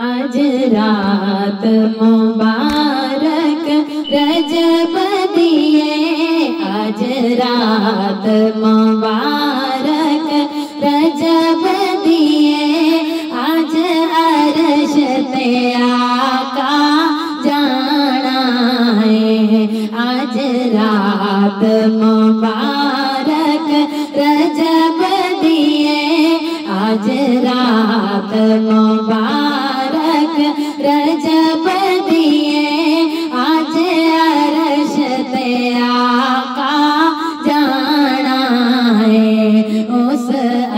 आज रात मुबारक रजब दिए, आज रात मुबारक रजब दिए, आज अरश ते आका जाना है। आज रात मुबारक रजब दिए, आज रात मुबारक रजब दिए, आज अरश ते आका जाना है। उस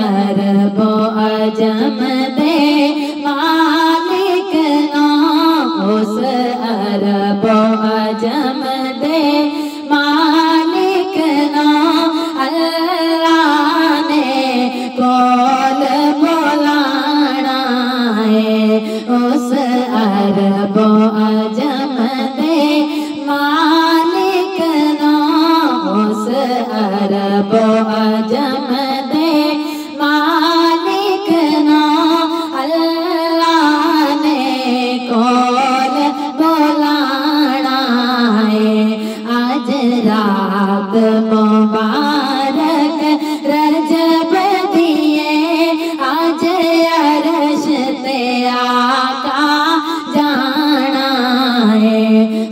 अरब अजम दे मालिक ना, उस अरब अजम दे मालिक ना, अल्लाह ने कौल बुलाना है। उस अरब अजम दे मालिक ना, उस अरब अजम दे मालिक ना, अल्लाह ने कौल बुलाना है। आज रात मुबारक रजब दिए, आज अरश ते आका जाना है।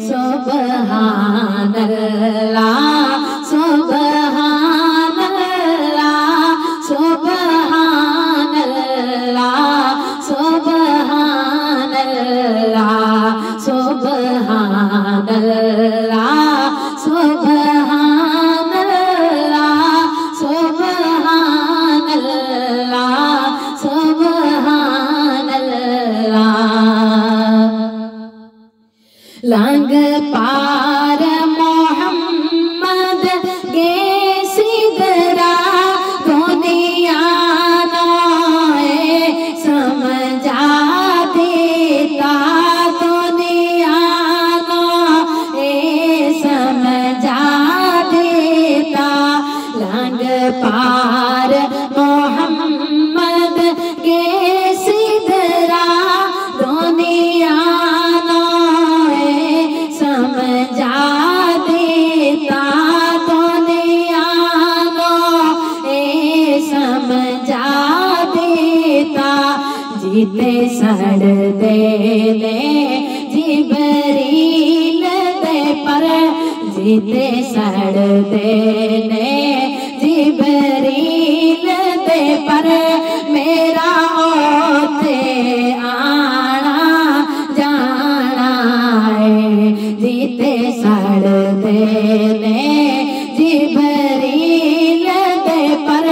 सुबहान अल्लाह, सुबहान अल्लाह, सुबहान अल्लाह, सुबहान अल्लाह, सुबहान अल्लाह, सुबहान अल्लाह, सुबहान अल्लाह, सुबहान अल्लाह। लंग पार मोहम्मद गे सिदरा, दुनिया नोए समझा देता, दुनिया नोए समझा देता। लंग पार मोहम्मद गे सिदरा, दुनिया नोए समझा देता, दुनिया नोए समझा देता। जीते सड़ देने जिबरील दे पर, जीते सड़ देने जिबरील दे पर, मेरा ओते आना जाना है। जीते सड़ देने जिबरील दे पर,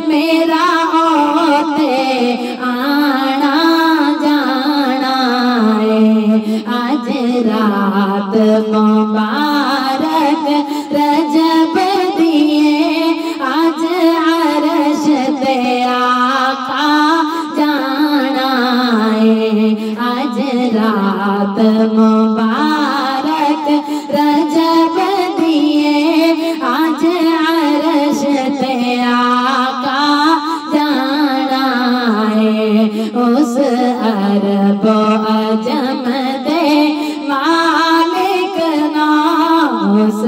मेरा ओते आना जाना है। आज रात मुबारक रजब दिए, आज अरश ते आका जाना है। आज रात मुबारक रजब दिए, आज अरश ते आका जाना है। उस अरब अजम दे मालिक ना, उस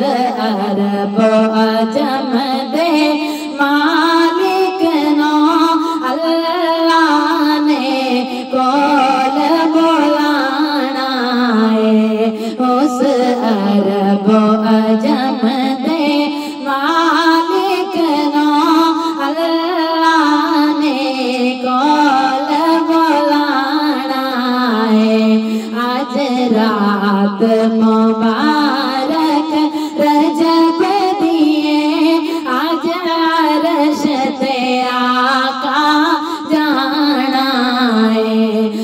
अरब अजम दे मालिक ना, अल्लाह ने कौल बुलाना है। उस अरब अजम दे मालिक ना, अल्लाह ने कौल बुलाना है। आज रात मुबारक रजब दिए, आज अरश ते आका जाना है।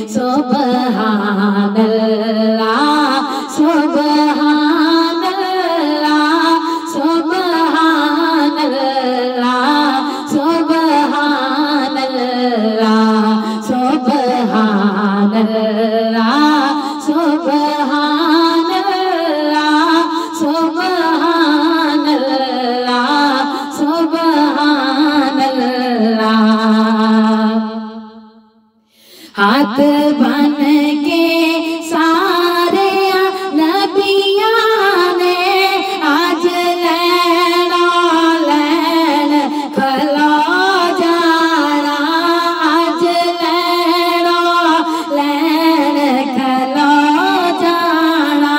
सुबहान अल्लाह, सुबहान अल्लाह, सुबहान अल्लाह, सुबहान अल्लाह, सुबहान अल्लाह, सुबहान बन के सारे नबियां ने आज लैना लैन खलो जाना, आज लैना लैन खलो जाना।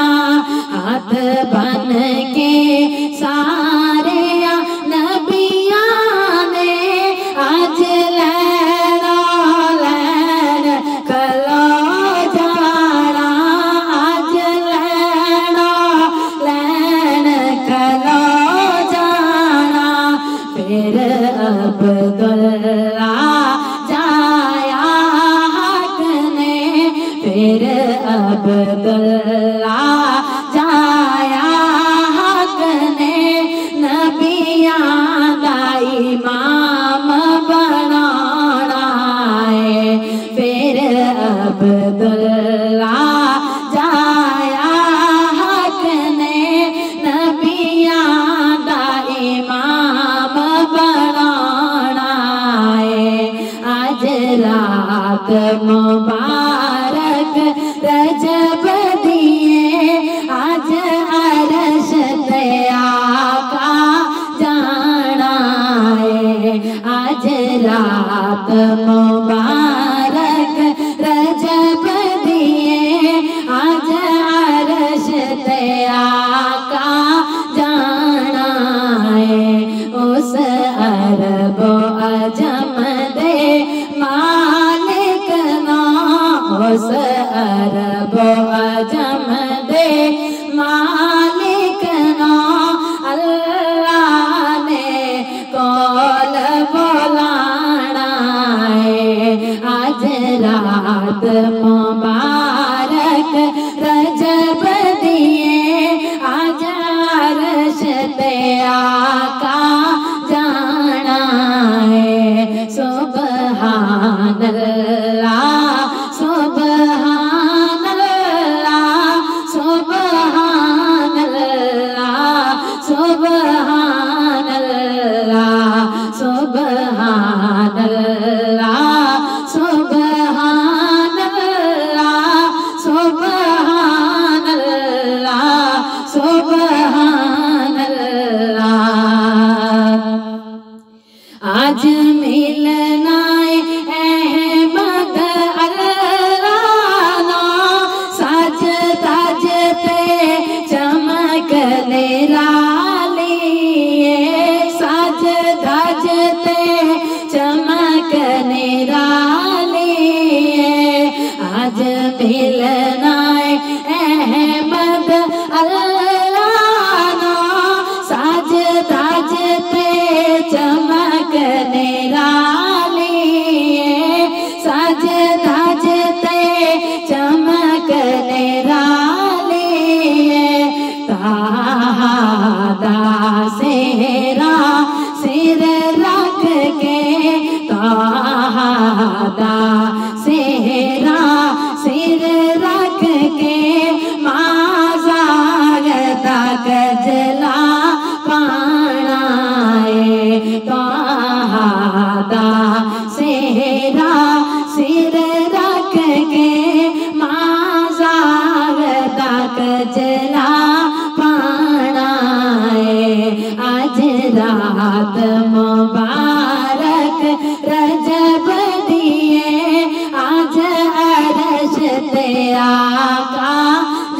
हाथ बन के सारे नबियां ने आज लैना लैन खलो जाना, आज लैना लैन खलो जाना। फिर अब्दुल्ला जाया हक ने, फिर अब्दुल्ला जाया हक ने नबियां दा इमाम बनाना है। फिर अब्दुल्ला जाया हक ने नबियां दा इमाम बनाना है। आज रात मुबारक रजब दिए, आज अरश ते आका जाना है। आज रात मुबारक रजब दिए, आज अरश ते आका जाना है। उस अरब अजम दे मालिक ना, उस अरब अजम दे मालिक ना अल्लाह ने कौल बुलाना है। आज रात मुबारक रजब दिए, आज अरश ते आका जाना है। सुबहान अल्लाह सुबहान अल्लाह सुबहान अल्लाह सुबहान अल्लाह सुबहान अल्लाह सुबहान अल्लाह सुबहान अल्लाह सुबहान अल्लाह। आज मिलना अहमद अल्लाह ना, सज तज पे चमक निराली, सज धज ते चमक निराली। आज मिलना अहमद अल्लाह ना, सज धज ते चमक निराली, सज धज ते चमक निराली। तादा सेरा सिर रख के, तादा सेरा सिर रख के माज़ार तक जला पाना है। तादा सेरा सिर रख के माज़ार तक जला पाना है। आज रात मुबारक रजब दिए, आज अरश ते आका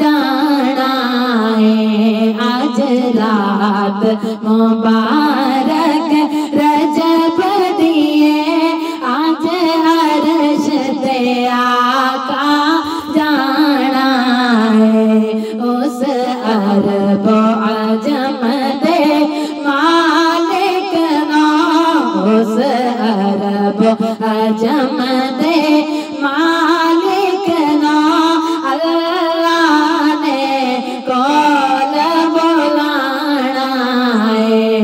जाना है। आज रात मुबारक रजब दिए, आज अरश ते आका जाना है। उस अरब अजम दे मालिक ना, उस अरब अजम दे मालिक ना अल्लाह ने कौल बुलाना है।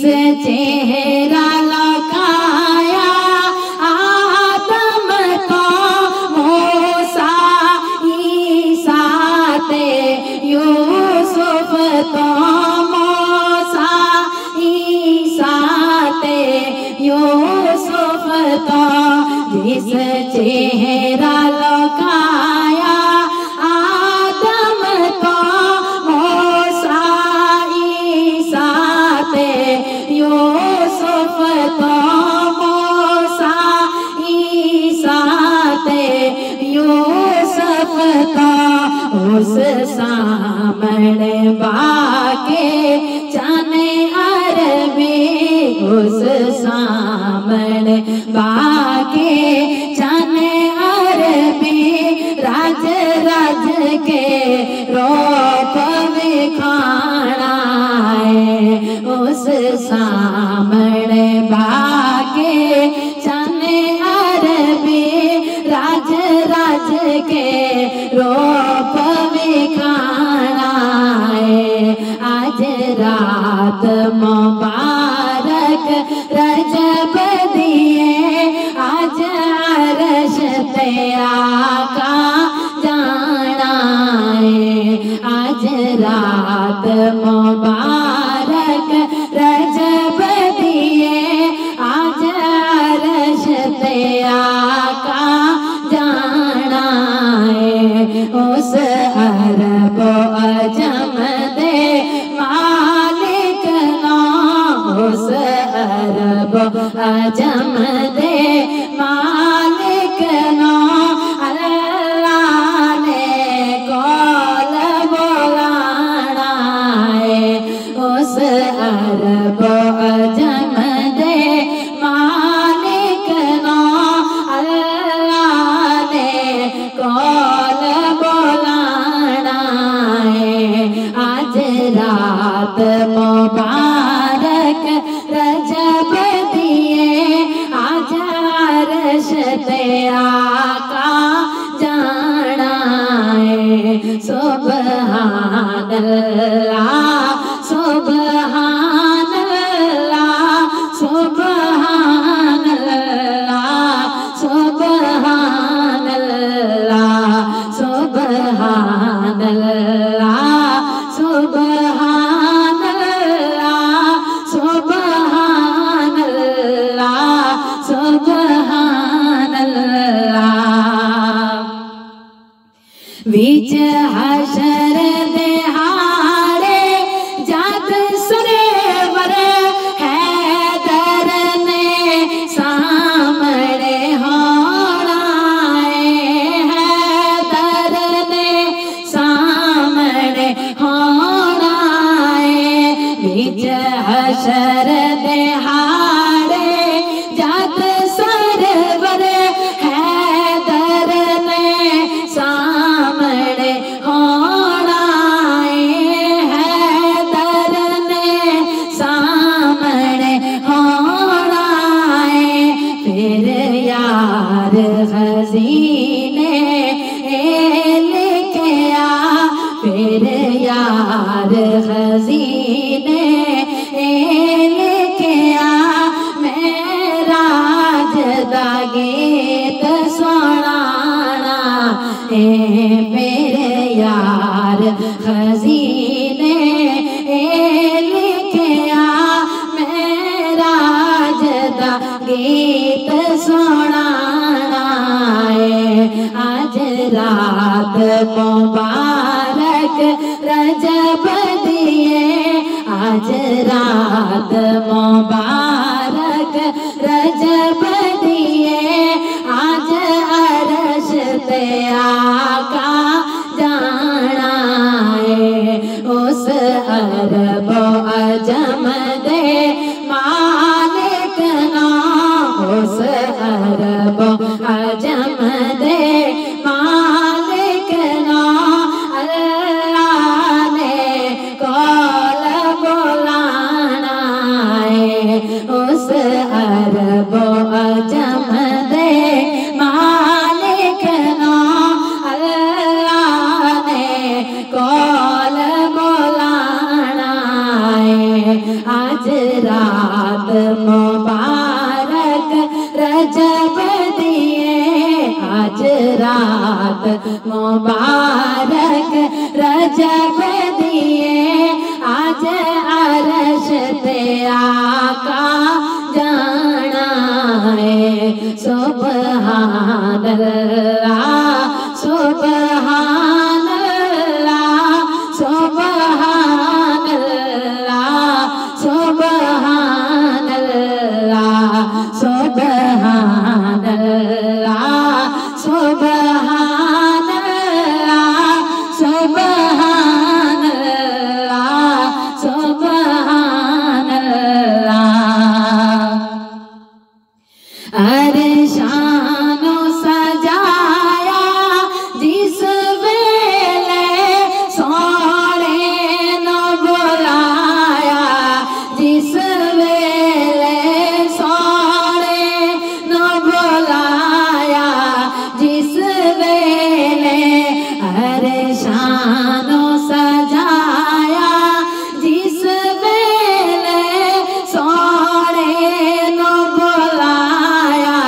चेहरा लौकाया आदम को मूसा ईसा ते यूसुफ तो मूसा ईसा ते यूसुफ तो जिस चेहरा लौकाया आदम को मूसा ईसा ते यूसुफ तो मूसा ईसा ते यूसुफ तो उस सामने बाके जाने अरबी उस सामने बाके जाने अरबी राज राज के रूप दिखाना है उस सामने बाके जाने अरबी राज राज के रूप दिखाना है आज रात मुबारक रजब दिए आज अरश ते आका जाना है आज रात मुबारक रजब दिए आज अरश ते आका जाना है उस अरब अजम दे मालिक ना उस अरब अजम दे मालिक ना अल्लाह ने कौल बुलाना है उस अरब अजम दे मालिक ना अल्लाह ने कौल बुलाना है आज रात मुबारक रजब दिए आज अरश ते आका जाना है सुबहान अल्लाह सुबहान अल्लाह सुबहान अल्लाह सुबहान अल्लाह सुबहान अल्लाह सुबहान अल्लाह सुबहान अल्लाह सुबहान अल्लाह बीच हशर दिहाड़े जात सुरेवर हैदर ने सामने होना हैदर ने सामने होना बीच हशर दिहाड़े जात सरवर हैदर ने सामने होना हैदर ने सामने होना फिर यार खजीने लेके आ फिर यार खजीने लेके आ मेरा जदा गीत सुनाना मेरे यार खजीने लेके आ मेरा जदा गीत सुनाना आज रात मुबारक रजब दिए आज रात मुबारक रजब दिए आज अरश ते आका जाना है उस अरब अजम दे मालिक ना उस अरब अजम दे मालिक ना अल्लाह ने कौल बुलाना है उस अरब अजम दे मालिक ना मुबारक रजब दिए आज अरश पे आका जाना है। सुबहान अल्लाह सुबहान अल्लाह सुबहान अल्लाह सुबहान अल्लाह सुबहान अल्लाह सुबहान अल्लाह सुबहान अल्लाह सुबहान अल्लाह। अरशानो सजाया जिस वेले सोने न बुलाया जिस वेले सोने न बुलाया जिस वेले अरशानो सजाया जिस वेले सोने न बुलाया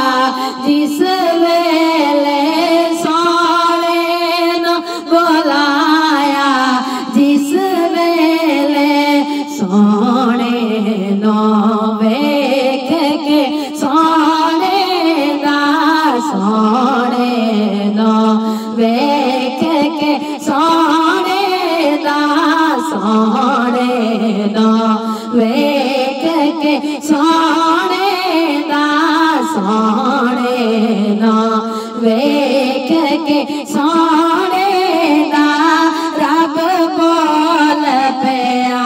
जिस वेले सोने न बुलाया जिस वेले सोने नो वेख के सोने दा सोने नो वेख के सोने दा सोने नो वेख के सोने दा सोने नो वेख के सोने दा रब बोल पिया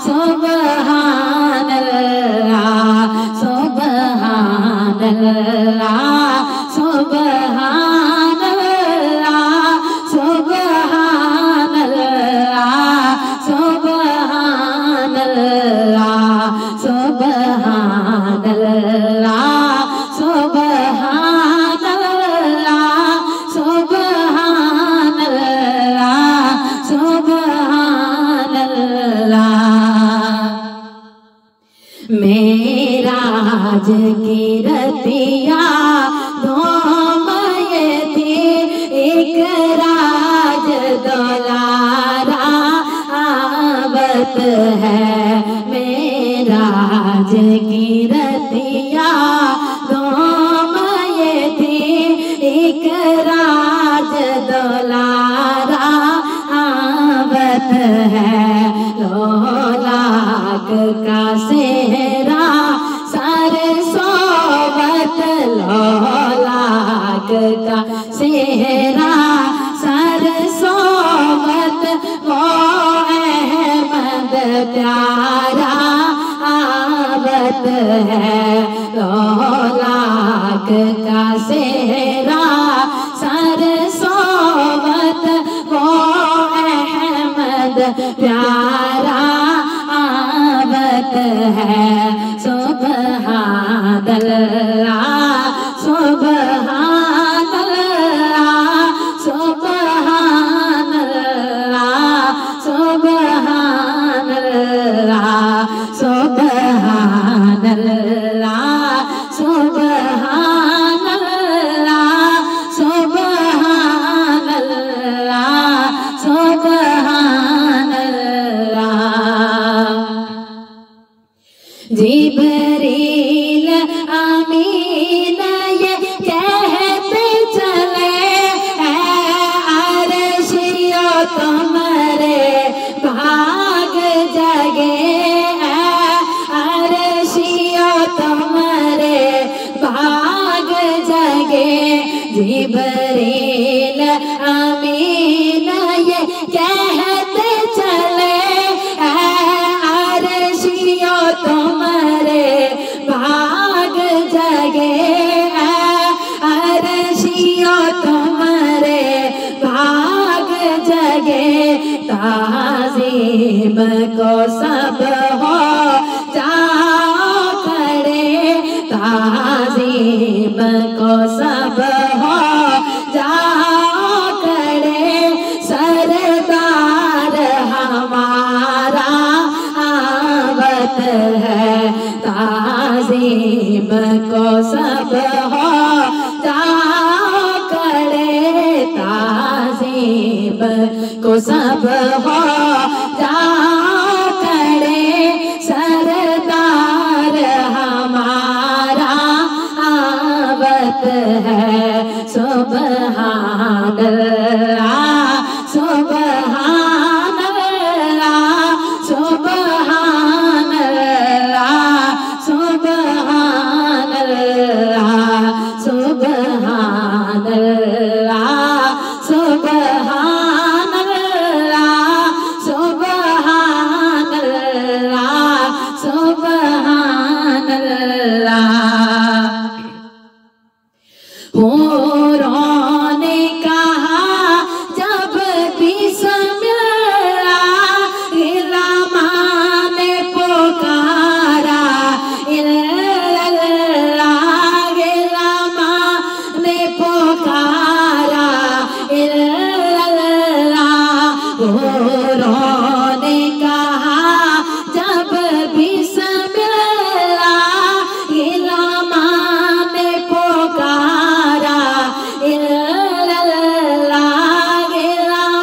सुबहान अल्लाह सुबहान अल्लाह सुबहान अल्लाह सुबहान अल्लाह सुबहान अल्लाह सुबहान अल्लाह सुबहान अल्लाह सुबहान अल्लाह सुबहान अल्लाह। मेराज की रतिया धूम ये थी एक राज दुलारा आवत है। मेराज की रतिया धूम ये थी एक राज दुलारा आवत है। लोलाक का सेहरा सर सोवत लोलाक का सेहरा सर सोवत वो अहमद प्यारा आवत है। लोलाक का सेहरा सर सोवत वो अहमद प्यारा आवत है। सुबहान अल्लाह सुबहान अल्लाह सुबहान अल्लाह सुबहान अल्लाह सुबहान अल्लाह सुबहान अल्लाह सुबहान अल्लाह सुबहान अल्लाह। जिब्रील अमीन ये कहते चले अर्शियो तुम्हारे भाग जगे अर्शियो तुम्हारे भाग जगे। जिब्रील अमीन ये कहते चले अर्शियो तुम्हारे भाग जगे अर्शियो तुम्हारे भाग जगे। ताज़ीम को सब हो जाओ खड़े ताज़ीम को सब हो जाओ खड़े। सरदार हमारा आवत है ताज़ीम को सब हो जाओ खड़े। को सब हो जाओ खड़े सरदार हमारा आवत है सुबहान अल्लाह सुबहान अल्लाह सुबहान अल्लाह सुबहान अल्लाह सुबहान अल्लाह सुबहान अल्लाह सुबहान अल्लाह सुबहान अल्लाह। हूरों ने कहा जब बिस्मिल्लाह इल्लाह ने पुकारा इल्लल्लाह इल्लाह ने पुकारा इल्लल्लाह। हूरों ने कहा जब बिस्मिल्लाह इल्लाह ने पुकारा इल्लल्लाह इल्लाह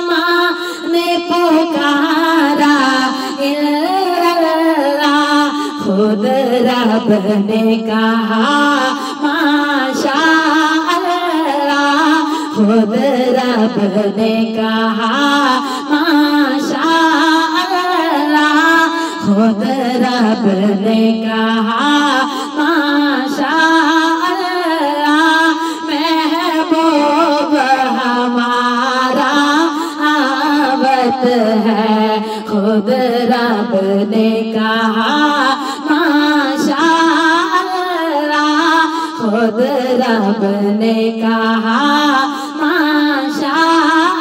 ने पुकारा इल्लल्लाह। खुद रब ने कहा माशा अल्लाह खुद रब ने कहा माशा अल्लाह खुद रब ने कहा माशा अल्लाह। महबूब हमारा आवत है खुद रब ने कहा माशा अल्लाह खुद रब ने कहा माशा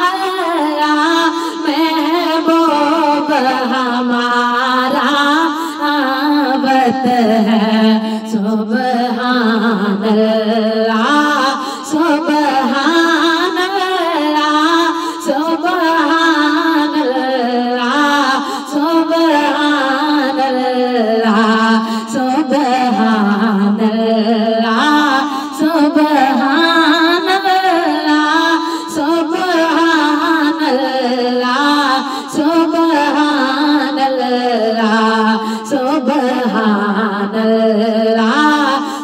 अल्लाह। महबूब हमारा आवत है सुबहान अल्लाह सुबहान अल्लाह सुबहान अल्लाह सुबहान अल्लाह सुबहान अल्लाह सुबहान अल्लाह सुबहान अल्लाह सुबहान अल्लाह सुबहान अल्लाह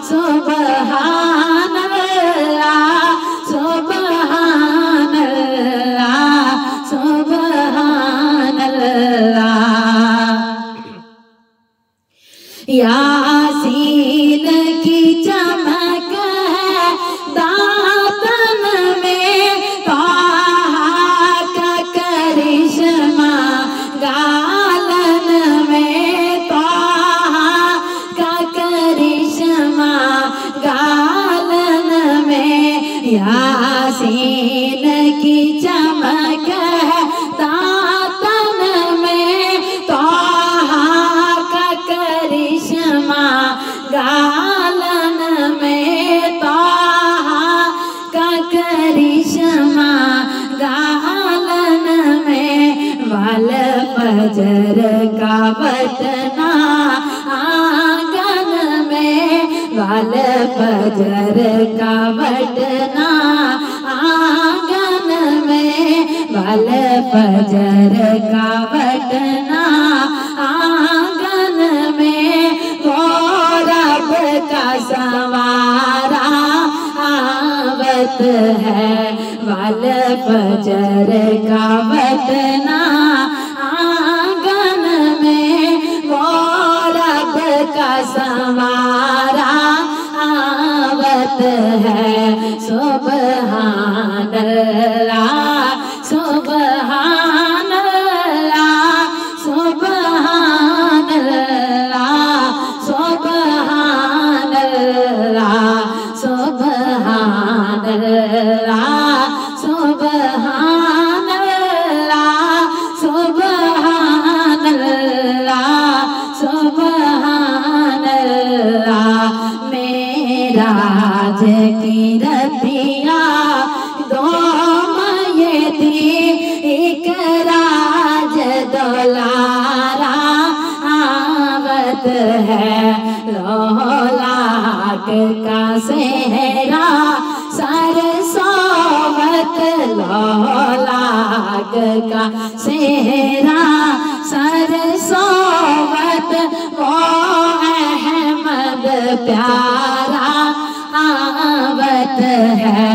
सुबहान अल्लाह सुबहान अल्लाह सुबहान अल्लाह। यासीन की चमक है दातन में ताहा का करिश्मा गालन में ताहा का करिश्मा गालन में। यासीन की चमक है दातन में ताहा का करिश्मा गालन में ताहा का करिश्मा गालन में। वाल फजर का बटना आंगन में वाल फजर का बटना आंगन में वाल फजर का बटना आंगन में। वो रब का सवारा आवत है वाल फजर का बटना आंगन में। वो रब का सवारा आवत है सुबहान अल्लाह सुबहान अल्लाह सुबहान अल्लाह सुबहान अल्लाह सुबहान अल्लाह सुबहान अल्लाह सुबहान अल्लाह सुबहान अल्लाह। मेराज की रतिया दो ये थी एक राज दुलारा आवत है लोलाक का सेहरा सरसोवत लाग का सेहरा सरसोवत वो अहमद प्यारा आवत है।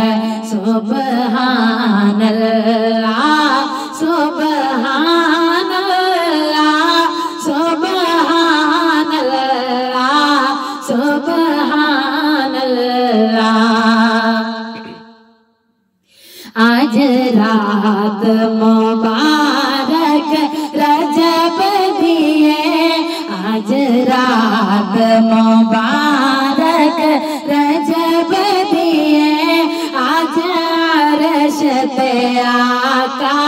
सुबहान अल्लाह सुबहान अल्लाह सुबहान अल्लाह सुबहान अल्लाह। आज रात मुबारक रजब दिए, आज रात मुबारक रजब दिए, आज अर्श पे आका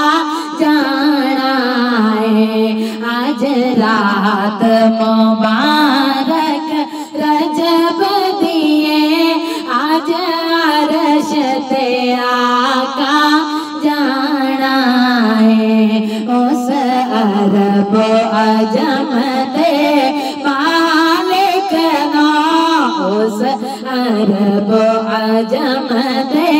जाना है। आज रात मुबारक रजब दिए, आज अर्श पे आका जाना है। उस अरब अजम दे मालिक ना, उस अरब अजम दे